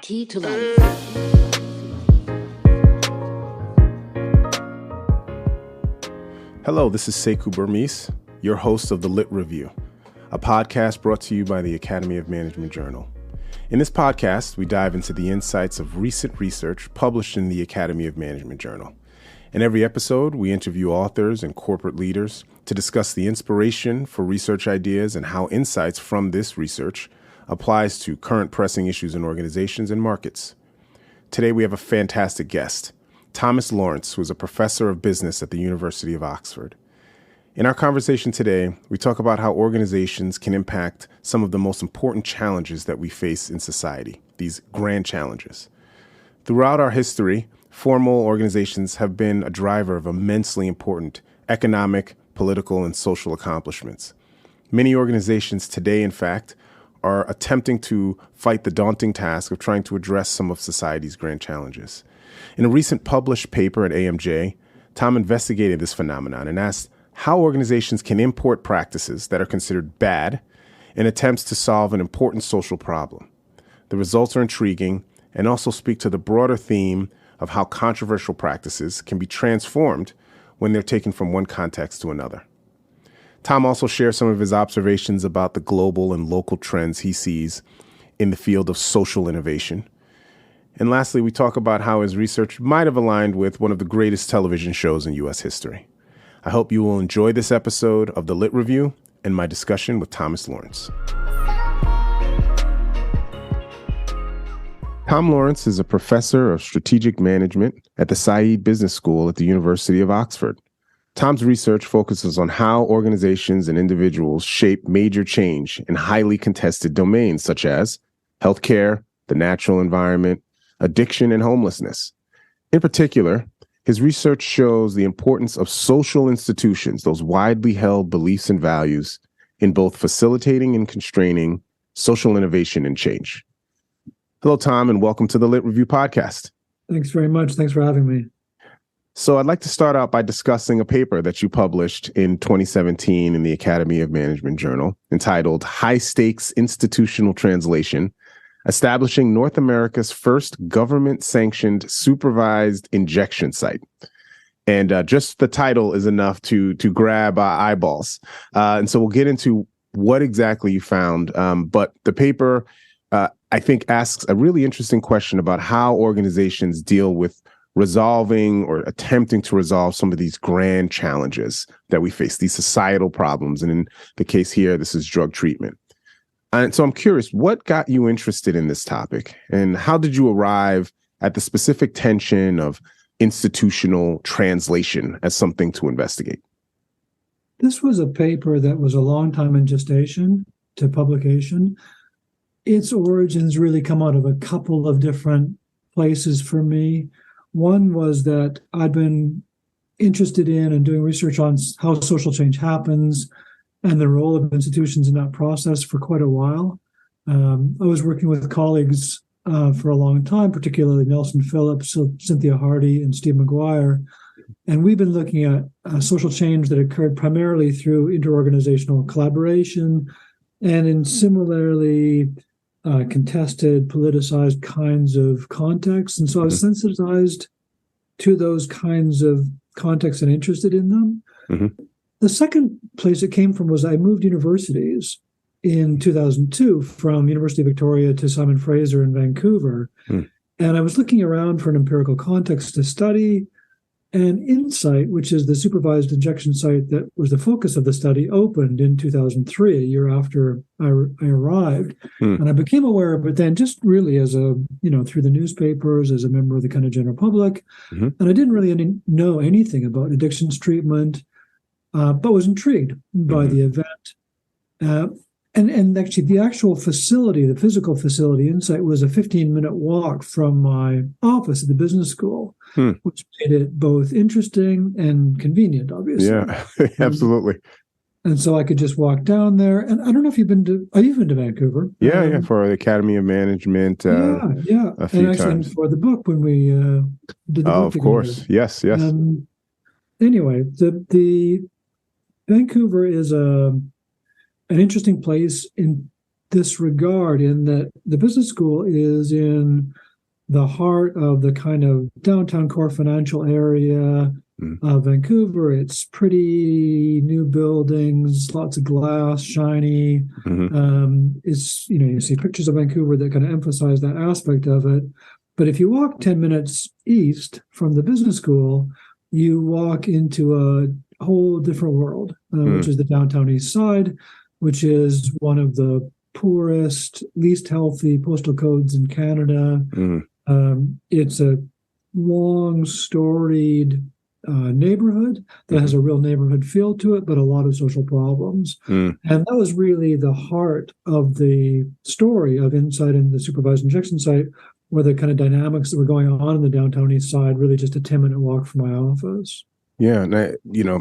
Key to life. Hello, this is Sekou Burmese, your host of The Lit Review, a podcast brought to you by the Academy of Management Journal. In this podcast, we dive into the insights of recent research published in the Academy of Management Journal. In every episode, we interview authors and corporate leaders to discuss the inspiration for research ideas and how insights from this research applies to current pressing issues in organizations and markets. Today, we have a fantastic guest, Thomas Lawrence, who is a professor of business at the University of Oxford. In our conversation today, we talk about how organizations can impact some of the most important challenges that we face in society, these grand challenges. Throughout our history, formal organizations have been a driver of immensely important economic, political, and social accomplishments. Many organizations today, in fact, are attempting to fight the daunting task of trying to address some of society's grand challenges. In a recent published paper at AMJ, Tom investigated this phenomenon and asked how organizations can import practices that are considered bad in attempts to solve an important social problem. The results are intriguing and also speak to the broader theme of how controversial practices can be transformed when they're taken from one context to another. Tom also shares some of his observations about the global and local trends he sees in the field of social innovation. And lastly, we talk about how his research might have aligned with one of the greatest television shows in U.S. history. I hope you will enjoy this episode of The Lit Review and my discussion with Thomas Lawrence. Tom Lawrence is a professor of strategic management at the Said Business School at the University of Oxford. Tom's research focuses on how organizations and individuals shape major change in highly contested domains such as healthcare, the natural environment, addiction, and homelessness. In particular, his research shows the importance of social institutions, those widely held beliefs and values, in both facilitating and constraining social innovation and change. Hello, Tom, and welcome to the Lit Review podcast. Thanks very much. Thanks for having me. So I'd like to start out by discussing a paper that you published in 2017 in the Academy of Management Journal entitled High Stakes Institutional Translation, Establishing North America's First Government-Sanctioned Supervised Injection Site. And just the title is enough to grab eyeballs. And so we'll get into what exactly you found. But the paper, I think, asks a really interesting question about how organizations deal with resolving or attempting to resolve some of these grand challenges that we face, these societal problems. And in the case here, this is drug treatment. And so I'm curious, what got you interested in this topic? And how did you arrive at the specific tension of institutional translation as something to investigate? This was a paper that was a long time in gestation to publication. Its origins really come out of a couple of different places for me. One was that I'd been interested in and doing research on how social change happens and the role of institutions in that process for quite a while. I was working with colleagues for a long time, particularly Nelson Phillips, Cynthia Hardy, and Steve McGuire. And we've been looking at social change that occurred primarily through interorganizational collaboration and in similarly contested, politicized kinds of contexts. And so I was sensitized to those kinds of contexts and interested in them. Mm-hmm. The second place it came from was I moved universities in 2002 from University of Victoria to Simon Fraser in Vancouver. And I was looking around for an empirical context to study. And Insight, which is the supervised injection site that was the focus of the study, opened in 2003, a year after I arrived. And I became aware of it then just really as through the newspapers, as a member of the kind of general public. And I didn't really know anything about addictions treatment, but was intrigued by the event. And actually, the actual facility, the physical facility, Insight, was a 15-minute walk from my office at the business school, which made it both interesting and convenient, obviously. Yeah, absolutely. And so I could just walk down there. And I don't know if you've been to Vancouver. Yeah, for the Academy of Management. Yeah. A few and times. And for the book when we did the book of together. course. Yes. Anyway, the Vancouver is an interesting place in this regard, in that the business school is in the heart of the kind of downtown core financial area of Vancouver. It's pretty new buildings, lots of glass, shiny. It's, you see pictures of Vancouver that kind of emphasize that aspect of it. But if you walk 10 minutes east from the business school, you walk into a whole different world, which is the downtown east side, which is one of the poorest, least healthy postal codes in Canada. It's a long, storied neighborhood that has a real neighborhood feel to it, but a lot of social problems. And that was really the heart of the story of Inside in the Supervised Injection Site, where the kind of dynamics that were going on in the downtown east side, really just a 10-minute walk from my office. Yeah. And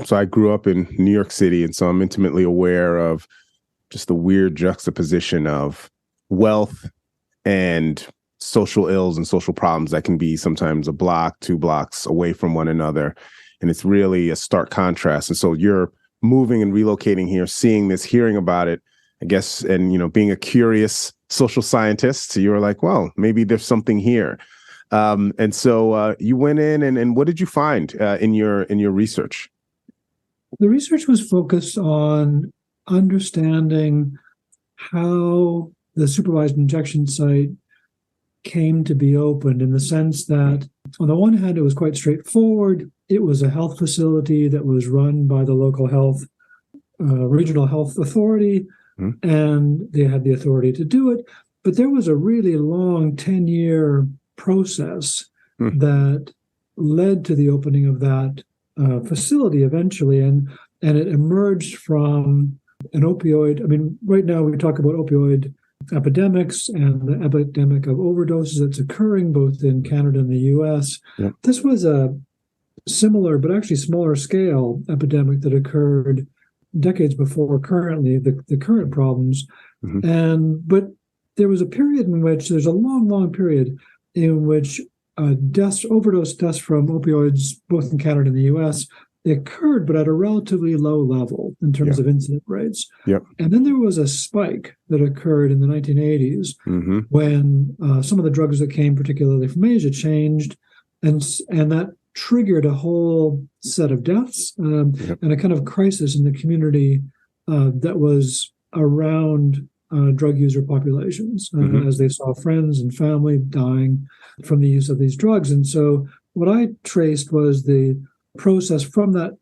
so I grew up in New York City, and so I'm intimately aware of just the weird juxtaposition of wealth and social ills and social problems that can be sometimes a block, 2 blocks away from one another. And it's really a stark contrast. And so you're moving and relocating here, seeing this, hearing about it, I guess, and, being a curious social scientist, you were like, well, maybe there's something here. And so you went in and what did you find in your research? The research was focused on understanding how the supervised injection site came to be opened, in the sense that, on the one hand, it was quite straightforward. It was a health facility that was run by the local regional health authority, and they had the authority to do it. But there was a really long 10-year process that led to the opening of that facility eventually, and it emerged from an opioid. I mean, right now we talk about opioid epidemics and the epidemic of overdoses that's occurring both in Canada and the US. This was a similar, but actually smaller scale epidemic that occurred decades before currently the current problems. But there was a period in which, there's a long period in which overdose deaths from opioids, both in Canada and the US, they occurred, but at a relatively low level in terms of incident rates. And then there was a spike that occurred in the 1980s when some of the drugs that came particularly from Asia changed, and that triggered a whole set of deaths and a kind of crisis in the community that was around drug user populations as they saw friends and family dying from the use of these drugs. And so what I traced was the process from that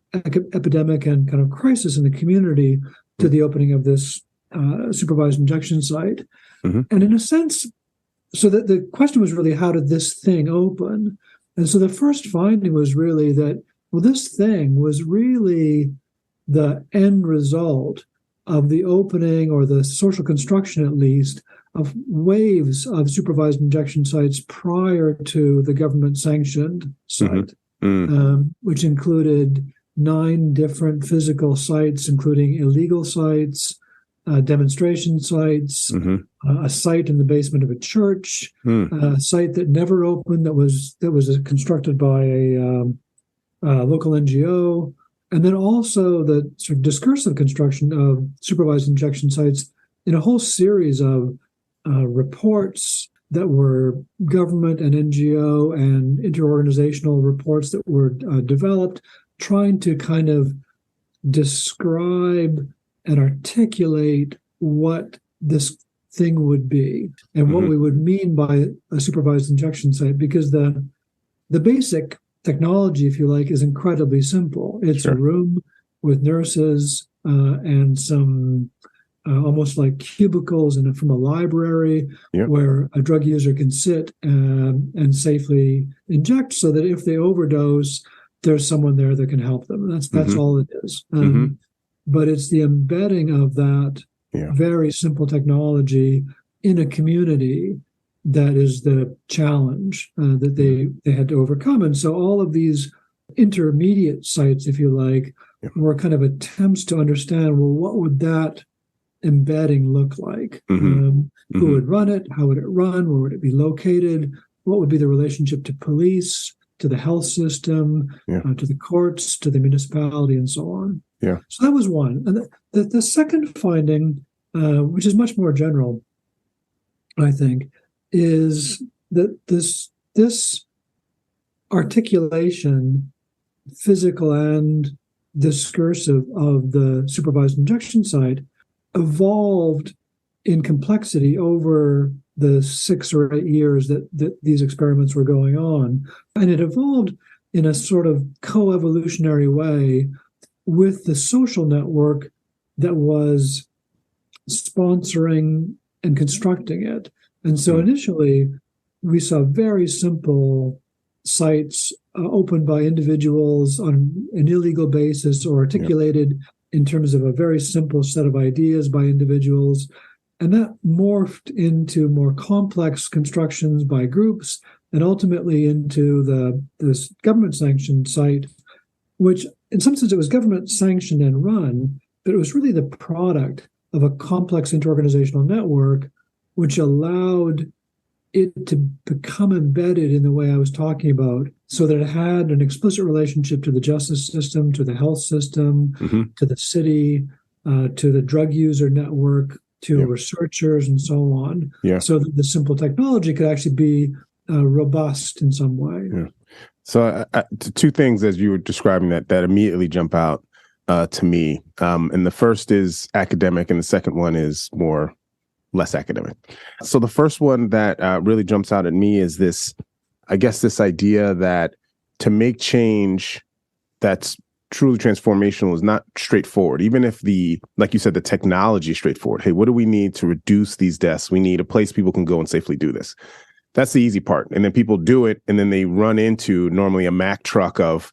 epidemic and kind of crisis in the community to the opening of this supervised injection site. And in a sense, so that the question was really, how did this thing open? And so the first finding was really that, well, this thing was really the end result of the opening, or the social construction at least, of waves of supervised injection sites prior to the government-sanctioned site. Which included 9 different physical sites, including illegal sites, demonstration sites, a site in the basement of a church, a site that never opened, that was constructed by a local NGO, and then also the sort of discursive construction of supervised injection sites in a whole series of reports that were government and NGO and interorganizational reports that were developed, trying to kind of describe and articulate what this thing would be and what we would mean by a supervised injection site. Because the basic technology, if you like, is incredibly simple. It's a room with nurses and some almost like cubicles from a library where a drug user can sit and safely inject, so that if they overdose, there's someone there that can help them. That's all it is. But it's the embedding of that very simple technology in a community that is the challenge that they had to overcome. And so all of these intermediate sites, if you like, were kind of attempts to understand, well, what would that embedding look like? Who would run it? How would it run? Where would it be located? What would be the relationship to police, to the health system, to the courts, to the municipality, and so on? So that was one. And the second finding which is much more general, I think, is that this articulation, physical and discursive, of the supervised injection site evolved in complexity over the 6 or 8 years that these experiments were going on. And it evolved in a sort of co-evolutionary way with the social network that was sponsoring and constructing it. And so initially, we saw very simple sites opened by individuals on an illegal basis or articulated in terms of a very simple set of ideas by individuals. And that morphed into more complex constructions by groups and ultimately into this government-sanctioned site, which in some sense it was government-sanctioned and run, but it was really the product of a complex interorganizational network which allowed it to become embedded in the way I was talking about, so that it had an explicit relationship to the justice system, to the health system, to the city, to the drug user network, to researchers, and so on, so that the simple technology could actually be robust in some way. So two things as you were describing that immediately jump out to me. And the first is academic, and the second one is less academic. So the first one that really jumps out at me is this idea that to make change that's truly transformational is not straightforward. Even if like you said, the technology is straightforward. Hey, what do we need to reduce these deaths? We need a place people can go and safely do this. That's the easy part. And then people do it, and then they run into normally a Mack truck of,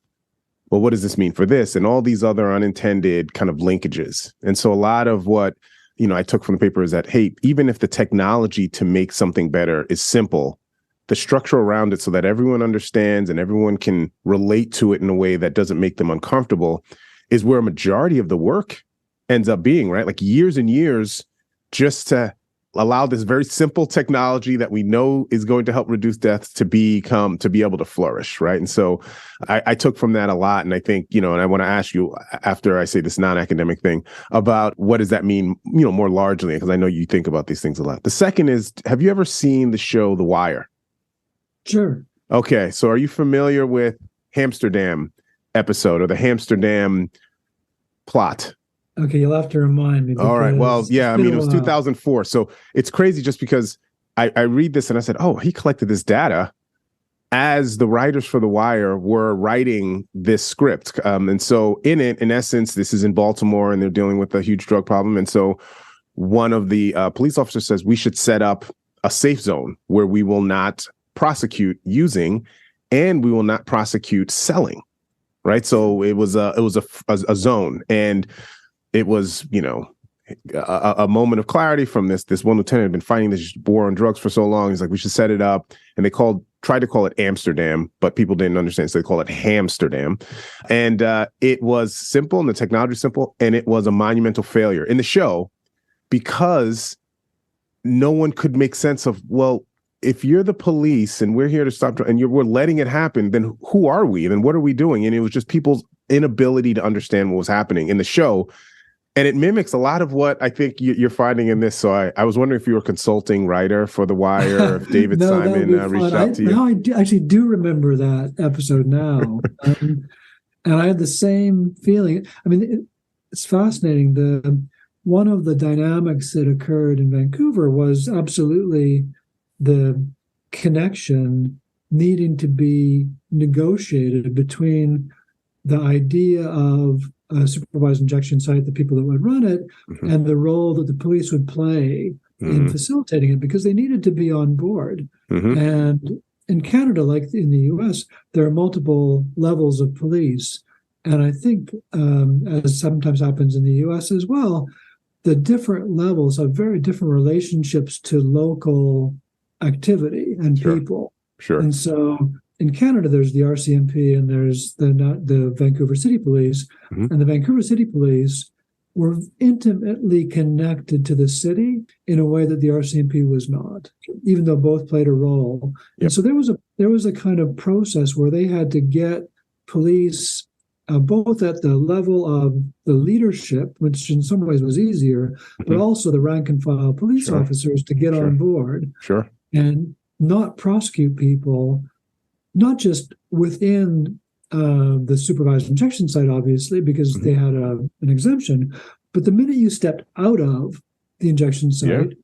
well, what does this mean for this? And all these other unintended kind of linkages. And so a lot of what I took from the paper is that, hey, even if the technology to make something better is simple, the structure around it so that everyone understands and everyone can relate to it in a way that doesn't make them uncomfortable is where a majority of the work ends up being, right? Like years and years just to allow this very simple technology that we know is going to help reduce deaths to be able to flourish, right? And so I took from that a lot. And I think, and I want to ask you, after I say this non-academic thing, about what does that mean, more largely, because I know you think about these things a lot. The second is, have you ever seen the show The Wire? Sure. Okay. So are you familiar with Amsterdam episode or the Amsterdam plot? Okay, you'll have to remind me. All right. Well, yeah, it was 2004. So it's crazy just because I read this and I said, oh, he collected this data as the writers for The Wire were writing this script. And so in it, in essence, this is in Baltimore and they're dealing with a huge drug problem. And so one of the police officers says we should set up a safe zone where we will not prosecute using and we will not prosecute selling. Right. So it was a zone, and it was, a moment of clarity from this one lieutenant had been fighting this war on drugs for so long. He's like, we should set it up. And they tried to call it Amsterdam, but people didn't understand. So they call it Hamsterdam. And it was simple and the technology was simple. And it was a monumental failure in the show because no one could make sense of, well, if you're the police and we're here to stop and we're letting it happen, then who are we? Then what are we doing? And it was just people's inability to understand what was happening in the show. And it mimics a lot of what I think you're finding in this. So I was wondering if you were a consulting writer for The Wire, if David Simon reached out to you. I actually do remember that episode now. And I had the same feeling. I mean, it's fascinating. One of the dynamics that occurred in Vancouver was absolutely the connection needing to be negotiated between the idea of a supervised injection site, the people that would run it, and the role that the police would play in facilitating it, because they needed to be on board. And in Canada, like in the US, there are multiple levels of police. And I think, as sometimes happens in the US as well, the different levels have very different relationships to local activity and people. Sure. And so in Canada, there's the RCMP and there's the Vancouver City Police. And the Vancouver City Police were intimately connected to the city in a way that the RCMP was not, even though both played a role. And so there was a kind of process where they had to get police both at the level of the leadership, which in some ways was easier, but also the rank and file police officers to get on board and not prosecute people, not just within the supervised injection site, obviously, because they had an exemption, but the minute you stepped out of the injection site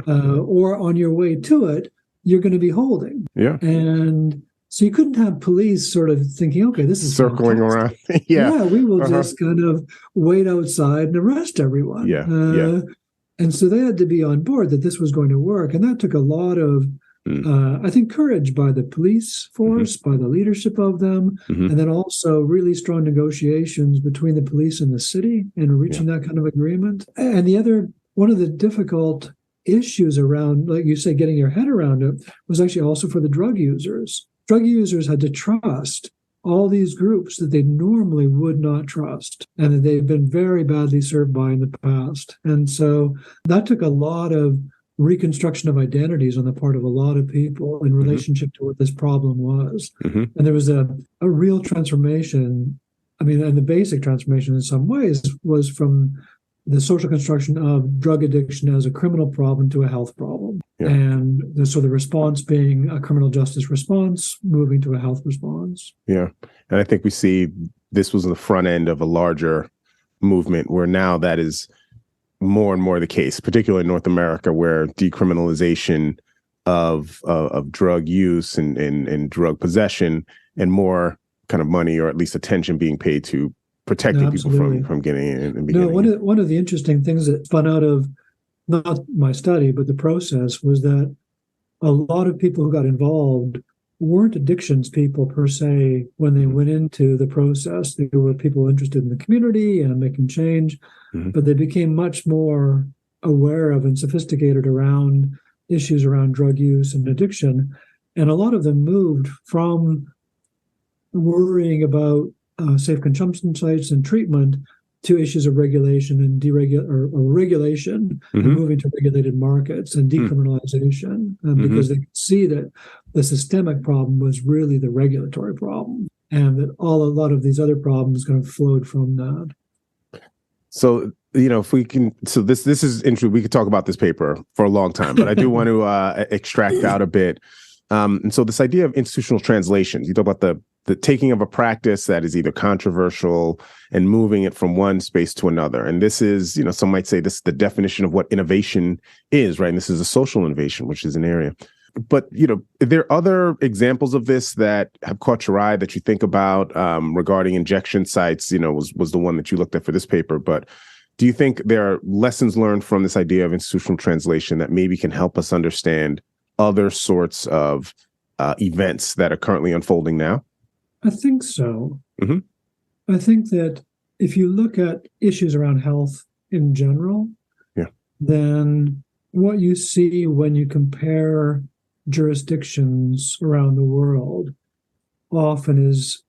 or on your way to it, you're going to be holding. And so you couldn't have police sort of thinking, okay, this is circling around. We will just kind of wait outside and arrest everyone. And so they had to be on board that this was going to work. And that took a lot of, I think, courage by the police force, by the leadership of them, and then also really strong negotiations between the police and the city in reaching that kind of agreement. And one of the difficult issues around, like you say, getting your head around it was actually also for the drug users. Drug users had to trust all these groups that they normally would not trust and that they've been very badly served by in the past. And so that took a lot of reconstruction of identities on the part of a lot of people in relationship to what this problem was. And there was a real transformation. I mean, and the basic transformation in some ways was from the social construction of drug addiction as a criminal problem to a health problem. And the response being a criminal justice response, moving to a health response. And I think we see this was the front end of a larger movement where now that is more and more the case, particularly in North America, where decriminalization of drug use and drug possession and more kind of money or at least attention being paid to protecting people from getting in and beginning. One of the interesting things that spun out of not my study, but the process was that a lot of people who got involved weren't addictions people per se when they went into the process. They were people interested in the community and making change, but they became much more aware of and sophisticated around issues around drug use and addiction. And a lot of them moved from worrying about safe consumption sites and treatment to issues of regulation and regulation, and moving to regulated markets and decriminalization, because they could see that the systemic problem was really the regulatory problem, and that a lot of these other problems kind of flowed from that. So, if we can, so this is interesting. We could talk about this paper for a long time, but I do want to extract out a bit. And so this idea of institutional translations, you talk about the taking of a practice that is either controversial and moving it from one space to another. And this is, some might say this is the definition of what innovation is, right? And this is a social innovation, which is an area. But, are there other examples of this that have caught your eye that you think about regarding injection sites, was the one that you looked at for this paper. But do you think there are lessons learned from this idea of institutional translation that maybe can help us understand other sorts of events that are currently unfolding now? I think so. I think that if you look at issues around health in general, then what you see when you compare jurisdictions around the world often is,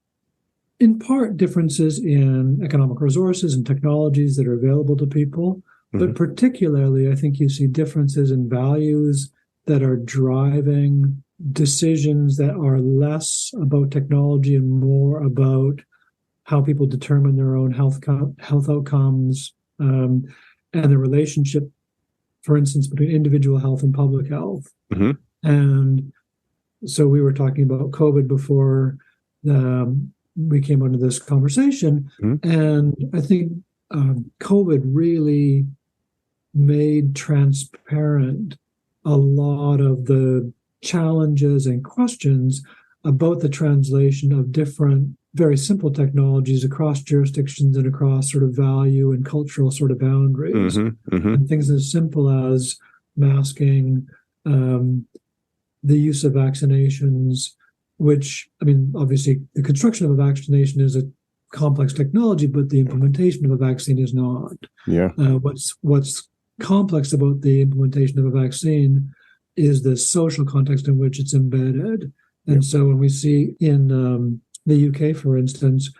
in part, differences in economic resources and technologies that are available to people. But particularly, I think you see differences in values that are driving decisions that are less about technology and more about how people determine their own health outcomes, and the relationship, for instance, between individual health and public health. And so we were talking about COVID before we came onto this conversation, and I think COVID really made transparent a lot of the challenges and questions about the translation of different, very simple technologies across jurisdictions and across sort of value and cultural sort of boundaries. And things as simple as masking, the use of vaccinations, which, I mean, obviously the construction of a vaccination is a complex technology, but the implementation of a vaccine is not. What's complex about the implementation of a vaccine is the social context in which it's embedded. And so when we see in the UK, for instance,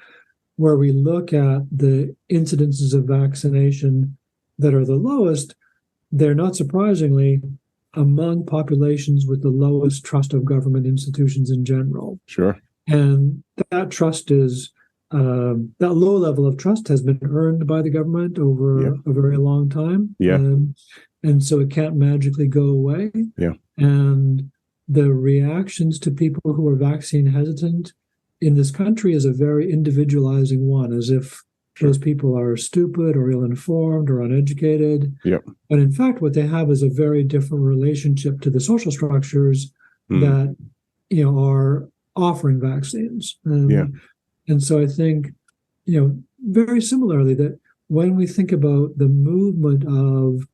where we look at the incidences of vaccination that are the lowest, they're not surprisingly among populations with the lowest trust of government institutions in general. Sure. And that trust is that low level of trust has been earned by the government over a very long time. Yeah. And so it can't magically go away. Yeah. And the reactions to people who are vaccine hesitant in this country is a very individualizing one, as if those people are stupid or ill-informed or uneducated. Yeah. But in fact, what they have is a very different relationship to the social structures that, are offering vaccines. And so I think, very similarly, that when we think about the movement of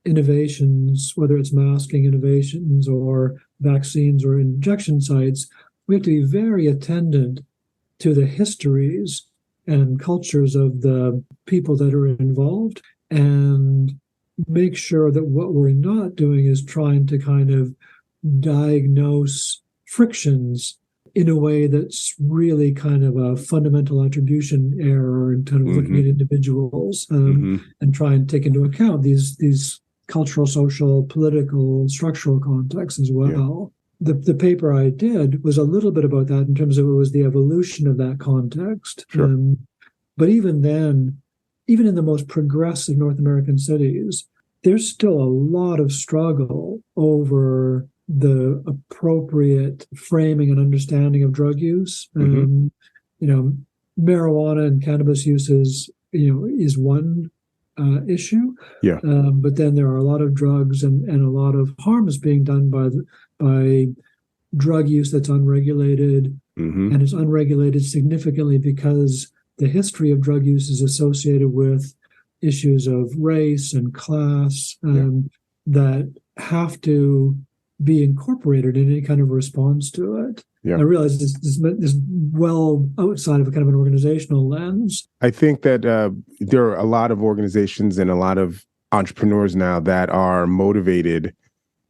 innovations, whether it's masking innovations or vaccines or injection sites, we have to be very attendant to the histories and cultures of the people that are involved and make sure that what we're not doing is trying to kind of diagnose frictions in a way that's really kind of a fundamental attribution error and kind of looking at individuals and try and take into account these cultural, social, political, structural contexts as well. The paper I did was a little bit about that in terms of it was the evolution of that context. Sure. But even then, even in the most progressive North American cities, there's still a lot of struggle over the appropriate framing and understanding of drug use. Marijuana and cannabis use is one issue. Yeah. But then there are a lot of drugs and a lot of harm is being done by drug use that's unregulated, and it's unregulated significantly because the history of drug use is associated with issues of race and class that have to be incorporated in any kind of response to it. Yeah. I realize this is well outside of a kind of an organizational lens. I think that there are a lot of organizations and a lot of entrepreneurs now that are motivated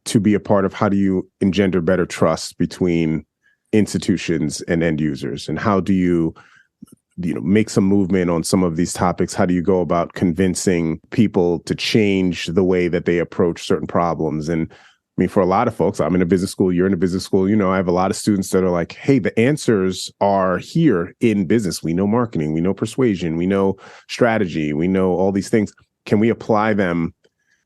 to be a part of how do you engender better trust between institutions and end users, and how do you make some movement on some of these topics? How do you go about convincing people to change the way that they approach certain problems? And I mean, for a lot of folks, I'm in a business school, you're in a business school, I have a lot of students that are like, hey, the answers are here in business. We know marketing, we know persuasion, we know strategy, we know all these things. Can we apply them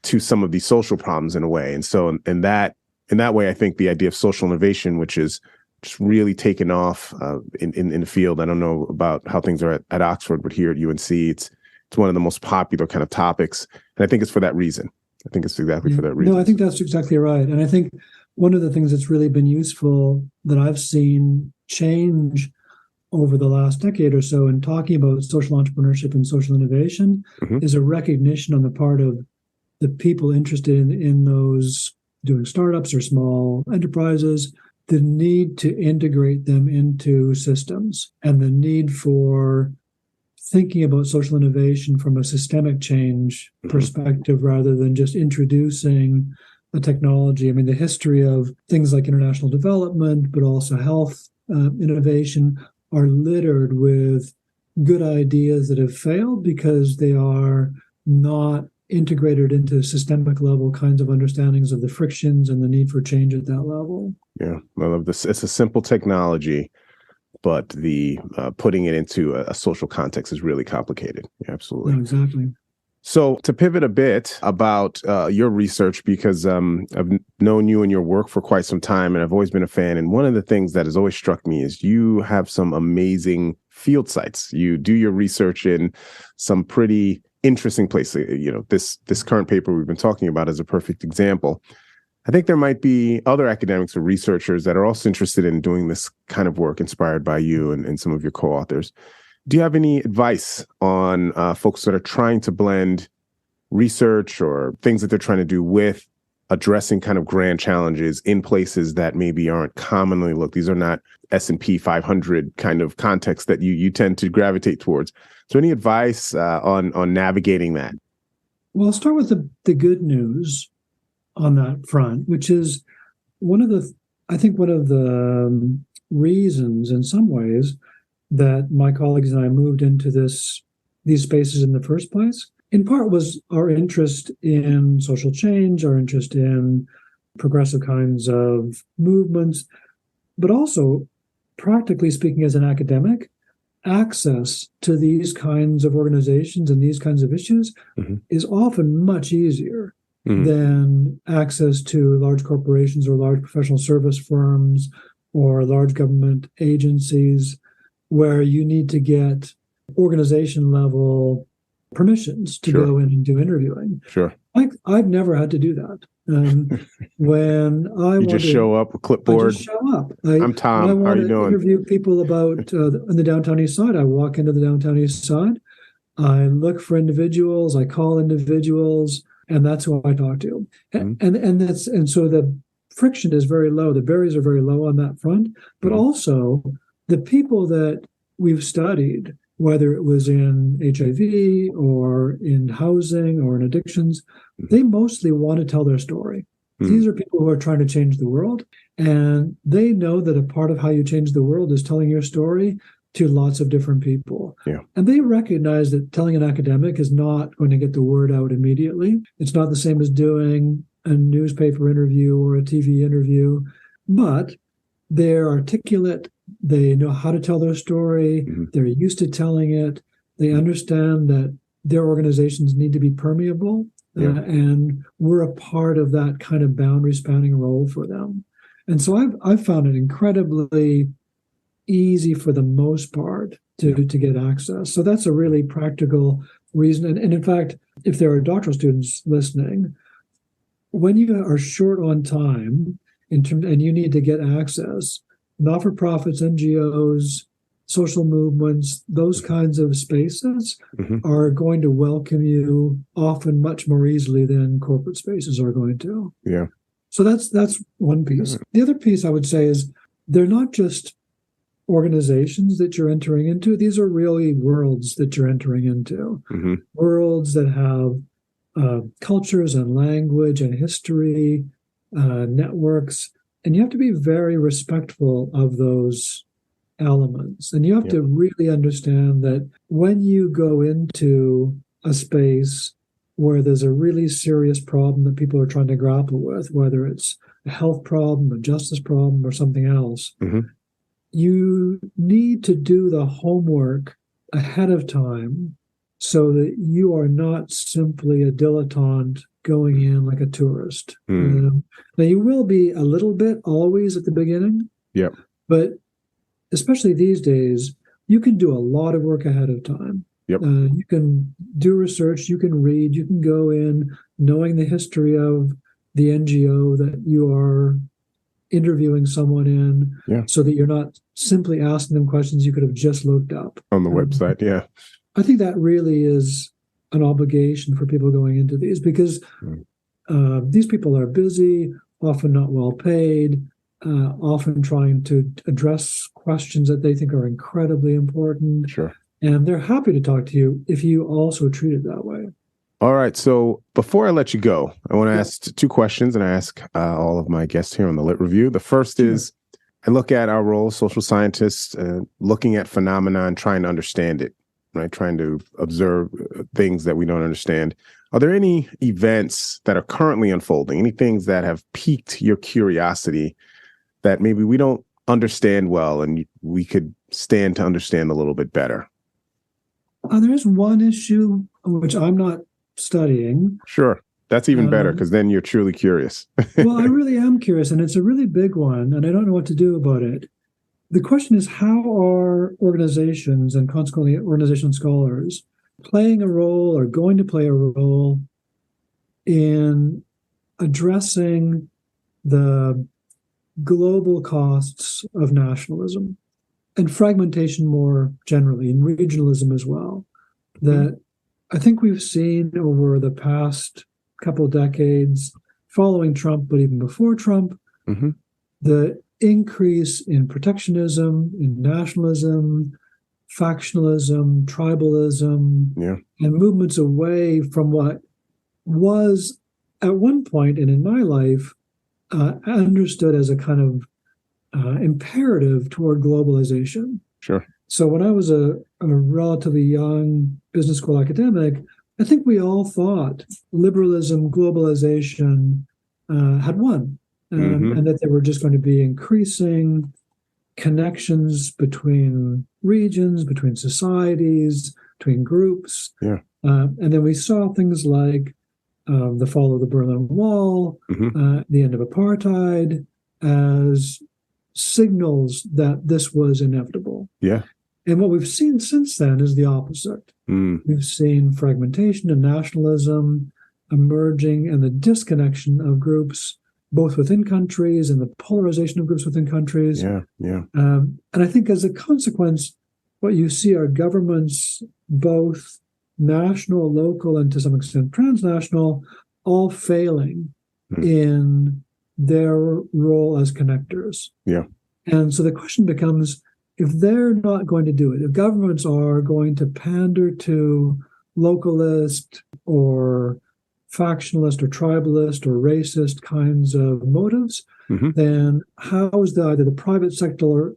to some of these social problems in a way? And so in that way, I think the idea of social innovation, which is just really taken off in the field. I don't know about how things are at Oxford, but here at UNC, it's one of the most popular kind of topics. And I think it's for that reason. I think it's exactly for that reason. No, I think that's exactly right. And I think one of the things that's really been useful that I've seen change over the last decade or so in talking about social entrepreneurship and social innovation is a recognition on the part of the people interested in those doing startups or small enterprises, the need to integrate them into systems and the need for thinking about social innovation from a systemic change perspective rather than just introducing a technology. I mean, the history of things like international development, but also health innovation are littered with good ideas that have failed because they are not integrated into systemic level kinds of understandings of the frictions and the need for change at that level. Yeah, I love this. It's a simple technology, but the putting it into a social context is really complicated. Yeah, absolutely. Yeah, exactly. So to pivot a bit about your research, because I've known you and your work for quite some time, and I've always been a fan. And one of the things that has always struck me is you have some amazing field sites. You do your research in some pretty interesting places. This current paper we've been talking about is a perfect example. I think there might be other academics or researchers that are also interested in doing this kind of work inspired by you and some of your co-authors. Do you have any advice on folks that are trying to blend research or things that they're trying to do with addressing kind of grand challenges in places that maybe aren't commonly looked? These are not S&P 500 kind of contexts that you tend to gravitate towards. So any advice on navigating that? Well, I'll start with the good news on that front, which is one of the reasons in some ways that my colleagues and I moved into these spaces in the first place. In part was our interest in social change, our interest in progressive kinds of movements, but also, practically speaking, as an academic, access to these kinds of organizations and these kinds of issues is often much easier than access to large corporations or large professional service firms or large government agencies, where you need to get organization level permissions to go in and do interviewing. I've never had to do that. When I you just show up with clipboard. I just show up. I'm Tom. When I want How are you to doing? interview people about in the downtown east side, I walk into the downtown east side. I look for individuals. I call individuals, and that's who I talk to. And so the friction is very low. The barriers are very low on that front. But also, the people that we've studied, whether it was in HIV or in housing or in addictions, they mostly want to tell their story. These are people who are trying to change the world, and they know that a part of how you change the world is telling your story to lots of different people. And they recognize that telling an academic is not going to get the word out immediately. It's not the same as doing a newspaper interview or a TV interview, but they're articulate. They know how to tell their story. They're used to telling it. They understand that their organizations need to be permeable. And we're a part of that kind of boundary spanning role for them. And so I've found it incredibly easy for the most part to get access. So that's a really practical reason. And in fact, if there are doctoral students listening, when you are short on time and you need to get access, not-for-profits, NGOs, social movements, those kinds of spaces are going to welcome you often much more easily than corporate spaces are going to. So that's one piece. The other piece I would say is they're not just organizations that you're entering into. These are really worlds that you're entering into. Worlds that have cultures and language and history, networks. And you have to be very respectful of those elements. And you have to really understand that when you go into a space where there's a really serious problem that people are trying to grapple with, whether it's a health problem, a justice problem, or something else, you need to do the homework ahead of time so that you are not simply a dilettante going in like a tourist. Now, you will be a little bit always at the beginning, but especially these days, you can do a lot of work ahead of time. You can do research, you can read, you can go in knowing the history of the NGO that you are interviewing someone in, so that you're not simply asking them questions you could have just looked up on the website. I think that really is an obligation for people going into these, because these people are busy, often not well paid, often trying to address questions that they think are incredibly important. And they're happy to talk to you if you also treat it that way. All right. So before I let you go, I want to ask two questions, and I ask all of my guests here on the Lit Review. The first is, I look at our role as social scientists, looking at phenomena and trying to understand it, right? Trying to observe things that we don't understand. Are there any events that are currently unfolding, any things that have piqued your curiosity that maybe we don't understand well and we could stand to understand a little bit better? There is one issue which I'm not studying. That's even better, because then you're truly curious. Well, I really am curious, and it's a really big one, and I don't know what to do about it. The question is, how are organizations, and consequently organization scholars, playing a role or going to play a role in addressing the global costs of nationalism and fragmentation more generally, and regionalism as well, that I think we've seen over the past couple decades, following Trump, but even before Trump, the increase in protectionism, in nationalism, factionalism, tribalism, and movements away from what was at one point, and in my life, understood as a kind of imperative toward globalization. So when I was a relatively young business school academic, I think we all thought liberalism, globalization had won, and that there were just going to be increasing connections between regions, between societies, between groups. Yeah. And then we saw things like the fall of the Berlin Wall, the end of apartheid, as signals that this was inevitable. Yeah. And what we've seen since then is the opposite. We've seen fragmentation and nationalism emerging, and the disconnection of groups, both within countries and the polarization of groups within countries. And I think as a consequence, what you see are governments, both national, local, and to some extent transnational, all failing in their role as connectors. Yeah. And so the question becomes, if they're not going to do it, if governments are going to pander to localist or factionalist or tribalist or racist kinds of motives, then how is either the private sector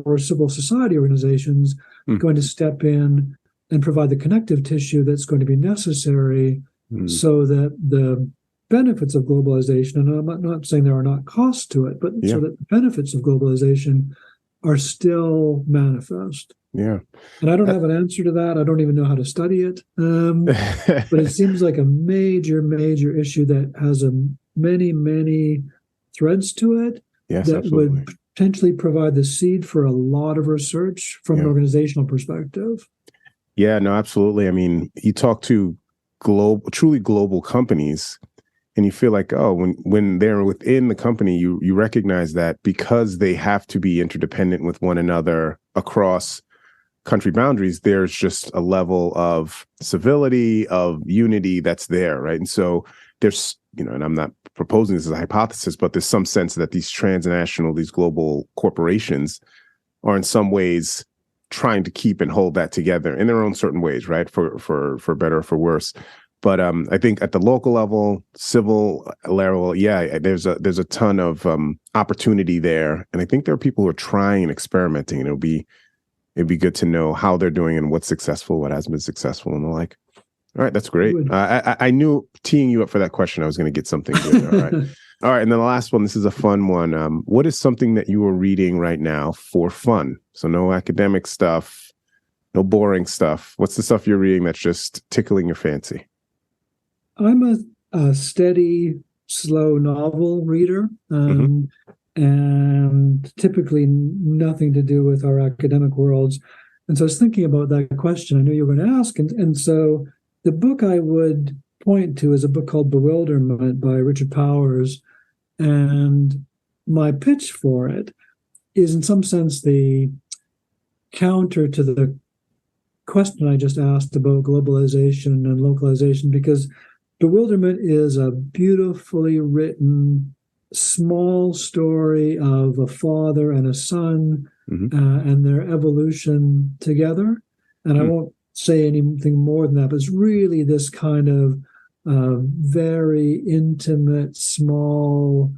or civil society organizations going to step in and provide the connective tissue that's going to be necessary so that the benefits of globalization, and I'm not saying there are not costs to it, but so that the benefits of globalization are still manifest. Yeah. And I don't have an answer to that. I don't even know how to study it. But it seems like a major, major issue that has many, many threads to it that absolutely. would potentially provide the seed for a lot of research from an organizational perspective. Yeah, no, absolutely. I mean, you talk to truly global companies, and you feel like, when they're within the company, you recognize that because they have to be interdependent with one another across country boundaries, there's just a level of civility, of unity that's there, right? And so there's, and I'm not proposing this as a hypothesis, but there's some sense that these global corporations are in some ways trying to keep and hold that together in their own certain ways, right? For better or for worse. But I think at the local level, civil level, there's a ton of opportunity there, and I think there are people who are trying and experimenting, and it'd be good to know how they're doing and what's successful, what has been successful, and the like. All right, that's great. I knew teeing you up for that question, I was going to get something good. All right, all right, and then the last one. This is a fun one. What is something that you are reading right now for fun? So no academic stuff, no boring stuff. What's the stuff you're reading that's just tickling your fancy? I'm a steady, slow novel reader, and typically nothing to do with our academic worlds. And so I was thinking about that question I knew you were going to ask. And so the book I would point to is a book called Bewilderment by Richard Powers. And my pitch for it is in some sense the counter to the question I just asked about globalization and localization, because Bewilderment is a beautifully written, small story of a father and a son and their evolution together. And I won't say anything more than that, but it's really this kind of very intimate, small,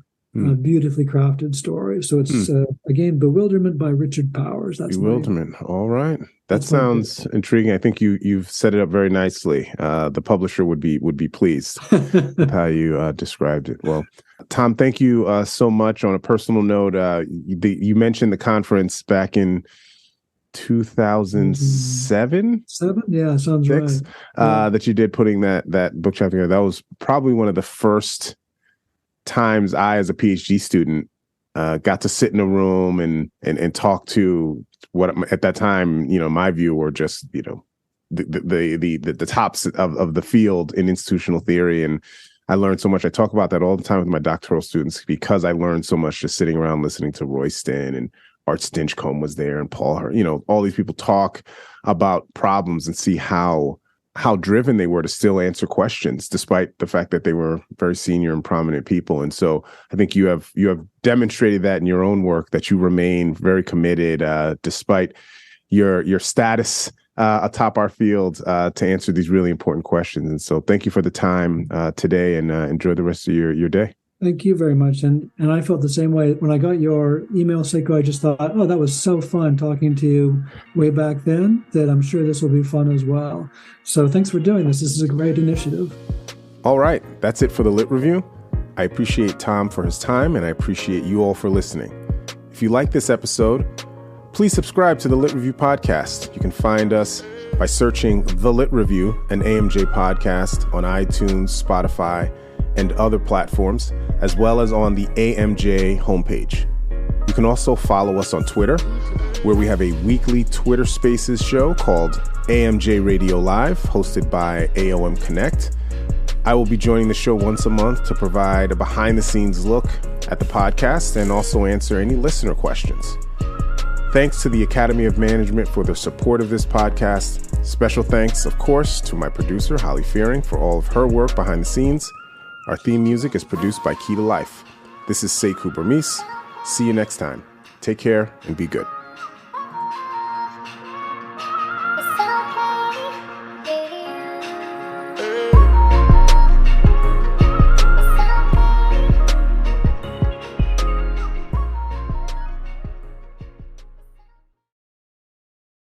beautifully crafted story. So it's, again, Bewilderment by Richard Powers. That's Bewilderment. All right. That sounds intriguing. I think you've set it up very nicely. The publisher would be pleased with how you described it. Well, Tom, thank you so much. On a personal note, you mentioned the conference back in 2007? Yeah, sounds right. That you did putting that book chapter together. That was probably one of the first times I, as a PhD student, got to sit in a room and talk to what at that time, my view were just, the tops of the field in institutional theory. And I learned so much. I talk about that all the time with my doctoral students because I learned so much just sitting around listening to Royston, and Art Stinchcomb was there, and Paul Hurt, all these people talk about problems and see how driven they were to still answer questions, despite the fact that they were very senior and prominent people. And so I think you have demonstrated that in your own work, that you remain very committed, despite your status atop our field, to answer these really important questions. And so thank you for the time today, and enjoy the rest of your day. Thank you very much. And I felt the same way. When I got your email, Seiko, I just thought, oh, that was so fun talking to you way back then, that I'm sure this will be fun as well. So thanks for doing this. This is a great initiative. All right. That's it for the Lit Review. I appreciate Tom for his time, and I appreciate you all for listening. If If you like this episode, please subscribe to the Lit Review podcast. You can find us by searching The Lit Review, an AMJ podcast, on iTunes, Spotify, and other platforms, as well as on the AMJ homepage. You can also follow us on Twitter, where we have a weekly Twitter Spaces show called AMJ Radio Live, hosted by AOM Connect. I will be joining the show once a month to provide a behind-the-scenes look at the podcast and also answer any listener questions. Thanks to the Academy of Management for their support of this podcast. Special thanks, of course, to my producer, Holly Fearing, for all of her work behind the scenes. Our theme music is produced by Key to Life. This is Sekou Burmese. See you next time. Take care and be good.